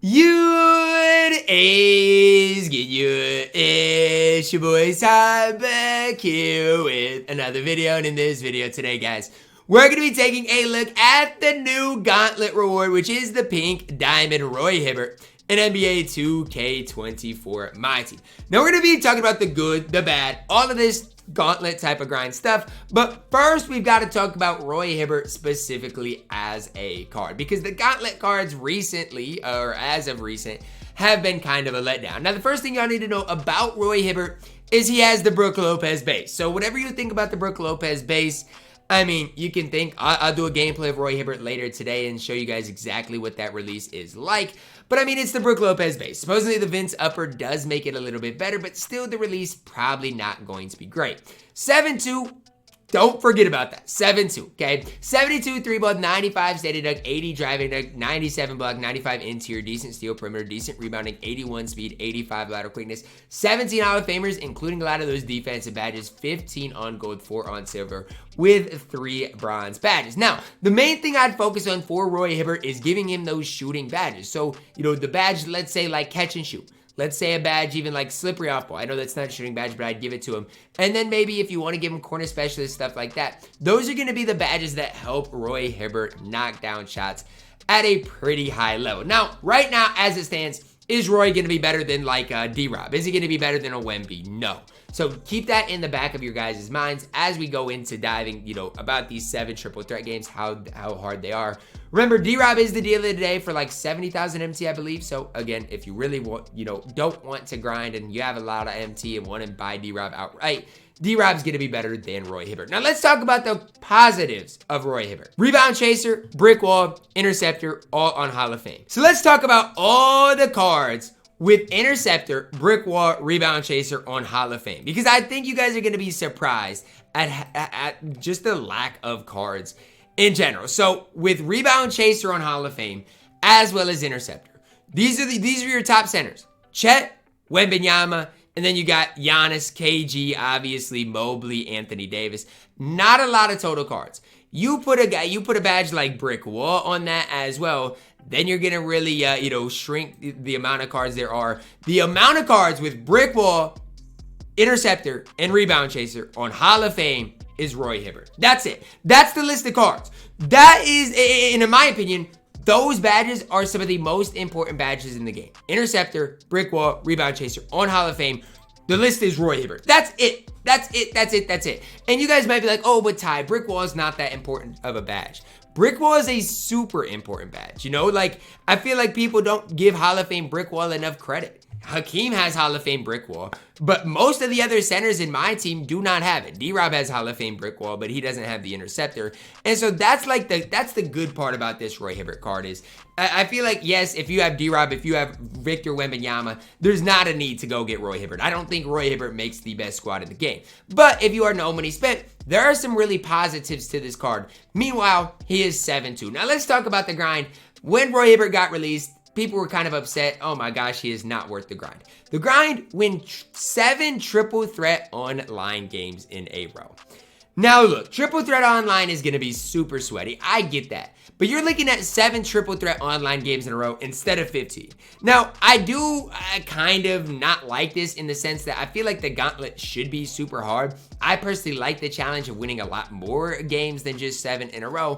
It is get you. It's your boy Ty back here with another video, and in this video today, guys, we're going to be taking a look at the new Gauntlet reward, which is the pink diamond Roy Hibbert in NBA 2K24 MyTEAM. Now we're going to be talking about the good, the bad, all of this Gauntlet type of grind stuff, but first we've got to talk about Roy Hibbert specifically as a card, because the Gauntlet cards recently, or as of recent, have been kind of a letdown. Now the first thing y'all need to know about Roy Hibbert is he has the Brook Lopez base. So whatever you think about the Brook Lopez base, I mean, you can think, I'll do a gameplay of Roy Hibbert later today and show you guys exactly what that release is like. But I mean, it's the Brook Lopez base. Supposedly the Vince upper does make it a little bit better, but still the release probably not going to be great. 7-2. Don't forget about that. 7-2, okay? 72 3-ball, 95 steady dunk, 80 driving dunk, 97 block, 95 interior, decent steal perimeter, decent rebounding, 81 speed, 85 lateral quickness, 17 Hall of Famers, including a lot of those defensive badges, 15 on gold, 4 on silver, with 3 bronze badges. Now, the main thing I'd focus on for Roy Hibbert is giving him those shooting badges. So, you know, the badge, let's say like catch and shoot. Let's say a badge even like slippery off ball. I know that's not a shooting badge, but I'd give it to him. And then maybe if you want to give him corner specialist, stuff like that. Those are going to be the badges that help Roy Hibbert knock down shots at a pretty high level. Now, right now, as it stands, is Roy going to be better than like D-Rob? Is he going to be better than a Wemby? No. So keep that in the back of your guys' minds as we go into diving, you know, about these 7 triple threat games, how hard they are. Remember, D-Rob is the deal of the day for like 70,000 MT, I believe. So again, if you really want, you know, don't want to grind and you have a lot of MT and want to buy D-Rob outright, D-Rob's going to be better than Roy Hibbert. Now let's talk about the positives of Roy Hibbert. Rebound chaser, brick wall, interceptor, all on Hall of Fame. So let's talk about all the cards with interceptor, brick wall, rebound chaser on Hall of Fame, because I think you guys are going to be surprised at just the lack of cards in general. So with rebound chaser on Hall of Fame, as well as interceptor, these are your top centers: Chet, Wembanyama, and then you got Giannis, KG, obviously Mobley, Anthony Davis. Not a lot of total cards. You put a badge like brick wall on that as well, then you're gonna really you know, shrink the amount of cards there are. The amount of cards with brick wall, interceptor, and rebound chaser on Hall of Fame is Roy Hibbert. That's it. That's the list of cards. That is, in my opinion, those badges are some of the most important badges in the game. Interceptor, brick wall, rebound chaser on Hall of Fame. The list is Roy Hibbert. That's it. That's it. That's it. That's it. And you guys might be like, oh, but Ty, brick wall is not that important of a badge. Brick wall is a super important badge. You know, like, I feel like people don't give Hall of Fame brick wall enough credit. Hakeem has Hall of Fame brick wall, but most of the other centers in my team do not have it. D-Rob has Hall of Fame brick wall, but he doesn't have the interceptor. And so that's like that's the good part about this Roy Hibbert card is I feel like, yes, if you have D-Rob, if you have Victor Wembanyama, there's not a need to go get Roy Hibbert. I don't think Roy Hibbert makes the best squad in the game. But if you are no money spent, there are some really positives to this card. Meanwhile, he is 7-2. Now let's talk about the grind. When Roy Hibbert got released, people were kind of upset. Oh my gosh, he is not worth the grind. The grind win 7 triple threat online games in a row. Now look, triple threat online is going to be super sweaty. I get that. But you're looking at 7 triple threat online games in a row instead of 15. Now, I do kind of not like this in the sense that I feel like the gauntlet should be super hard. I personally like the challenge of winning a lot more games than just 7 in a row.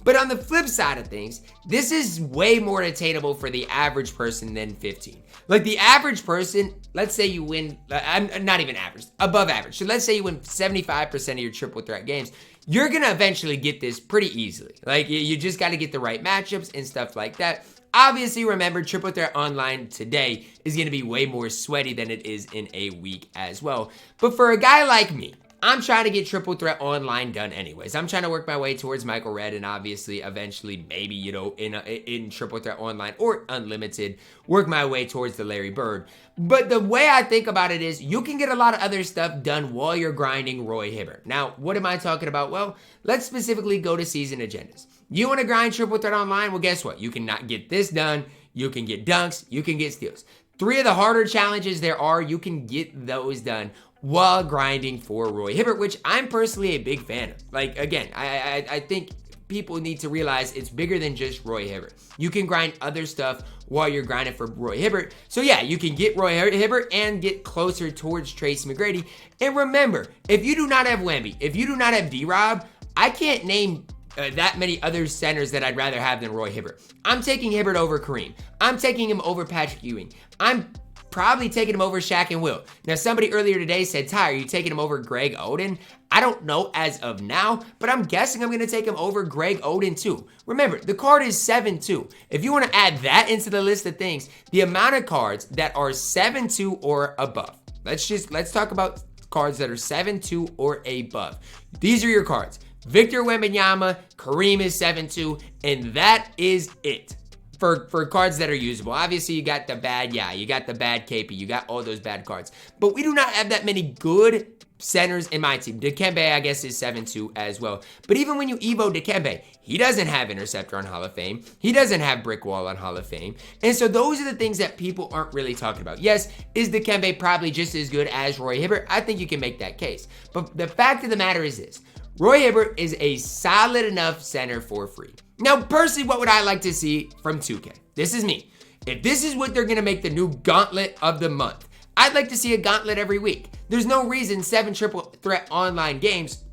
But on the flip side of things, this is way more attainable for the average person than 15. Like the average person, let's say you win, I'm not even average, above average. So let's say you win 75% of your triple threat games. You're going to eventually get this pretty easily. Like you just got to get the right matchups and stuff like that. Obviously, remember, triple threat online today is going to be way more sweaty than it is in a week as well. But for a guy like me, I'm trying to get triple threat online done anyways. I'm trying to work my way towards Michael Redd and obviously eventually maybe, you know, in triple threat online or unlimited, work my way towards the Larry Bird. But the way I think about it is you can get a lot of other stuff done while you're grinding Roy Hibbert. Now, what am I talking about? Well, let's specifically go to season agendas. You want to grind triple threat online? Well, guess what? You can not get this done. You can get dunks. You can get steals. 3 of the harder challenges there are, you can get those done while grinding for Roy Hibbert, which I'm personally a big fan of. Like, again, I think people need to realize it's bigger than just Roy Hibbert. You can grind other stuff while you're grinding for Roy Hibbert. So yeah, you can get Roy Hibbert and get closer towards Tracy McGrady. And remember, if you do not have Wemby, if you do not have D-Rob, I can't name that many other centers that I'd rather have than Roy Hibbert. I'm taking Hibbert over Kareem. I'm taking him over Patrick Ewing. I'm probably taking him over Shaq and Will. Now, somebody earlier today said, Ty, are you taking him over Greg Oden? I don't know as of now, but I'm guessing I'm going to take him over Greg Oden too. Remember, the card is 7-2. If you want to add that into the list of things, the amount of cards that are 7-2 or above. Let's talk about cards that are 7-2 or above. These are your cards. Victor Wembanyama, Kareem is 7-2, and that is it for cards that are usable. Obviously, you got the bad, you got the bad KP, you got all those bad cards. But we do not have that many good centers in my team. Dikembe, I guess, is 7-2 as well. But even when you Evo Dikembe, he doesn't have Interceptor on Hall of Fame. He doesn't have Brick Wall on Hall of Fame. And so those are the things that people aren't really talking about. Yes, is Dikembe probably just as good as Roy Hibbert? I think you can make that case. But the fact of the matter is this. Roy Hibbert is a solid enough center for free. Now, personally, what would I like to see from 2K? This is me. If this is what they're going to make the new gauntlet of the month, I'd like to see a gauntlet every week. There's no reason 7 triple threat online games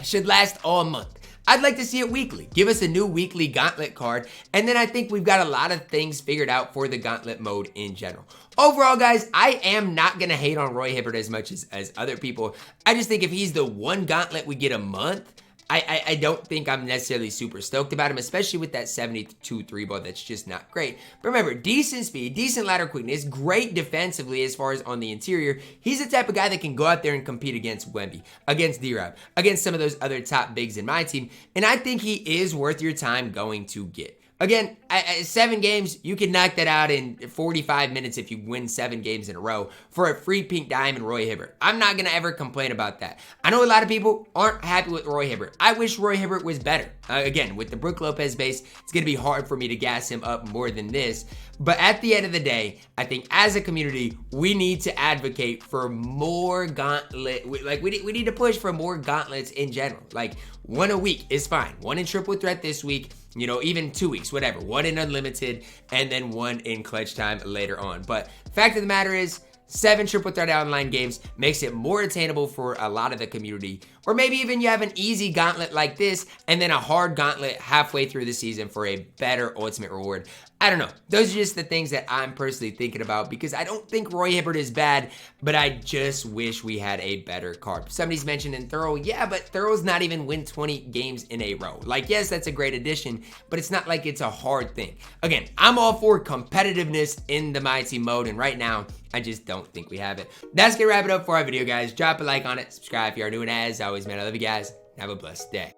should last all month. I'd like to see it weekly. Give us a new weekly gauntlet card, and then I think we've got a lot of things figured out for the gauntlet mode in general. Overall, guys, I am not going to hate on Roy Hibbert as much as other people. I just think if he's the one gauntlet we get a month, I don't think I'm necessarily super stoked about him, especially with that 72 3 ball that's just not great. But remember, decent speed, decent lateral quickness, great defensively as far as on the interior. He's the type of guy that can go out there and compete against Wemby, against D-Rob, against some of those other top bigs in my team. And I think he is worth your time going to get. Again, 7 games, you can knock that out in 45 minutes if you win 7 games in a row for a free pink diamond Roy Hibbert. I'm not going to ever complain about that. I know a lot of people aren't happy with Roy Hibbert. I wish Roy Hibbert was better. Again, with the Brook Lopez base, it's going to be hard for me to gas him up more than this. But at the end of the day, I think as a community, we need to advocate for more gauntlet. We need to push for more gauntlets in general. Like, 1 a week is fine. 1 in triple threat this week. You know, even 2 weeks, whatever. 1 in unlimited, and then 1 in clutch time later on. But fact of the matter is, 7 triple threat online games makes it more attainable for a lot of the community. Or maybe even you have an easy gauntlet like this, and then a hard gauntlet halfway through the season for a better ultimate reward. I don't know. Those are just the things that I'm personally thinking about, because I don't think Roy Hibbert is bad, but I just wish we had a better card. Somebody's mentioned in Thorough, yeah, but Thorough's not even win 20 games in a row. Like, yes, that's a great addition, but it's not like it's a hard thing. Again, I'm all for competitiveness in the MyTEAM mode, and right now, I just don't think we have it. That's gonna wrap it up for our video, guys. Drop a like on it, subscribe if you are new, and as always, man, I love you guys. Have a blessed day.